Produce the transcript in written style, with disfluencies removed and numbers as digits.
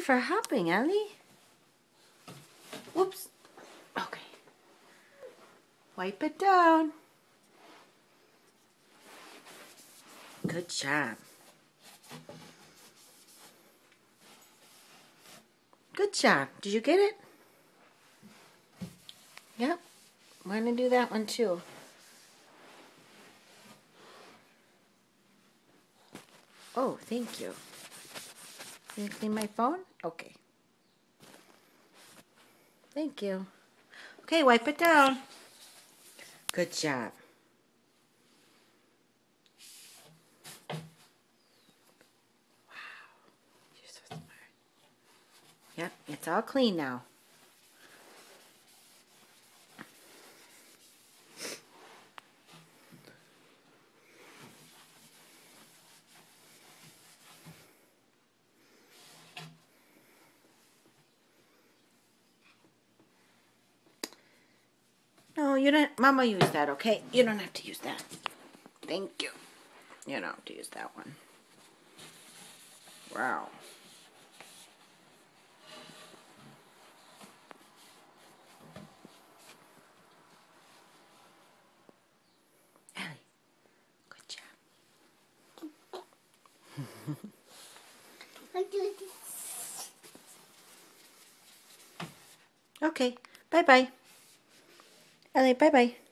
for hopping, Ellie. Whoops. Okay. Wipe it down. Good job. Good job. Did you get it? Yep. I'm going to do that one too. Oh, thank you. Can you clean my phone? Okay. Thank you. Okay, wipe it down. Good job. Wow. You're so smart. Yep, it's all clean now. No, you don't. Mama used that, okay? You don't have to use that. Thank you. You don't have to use that one. Wow. Ellie, good job. Okay, bye-bye. Ellie, bye-bye.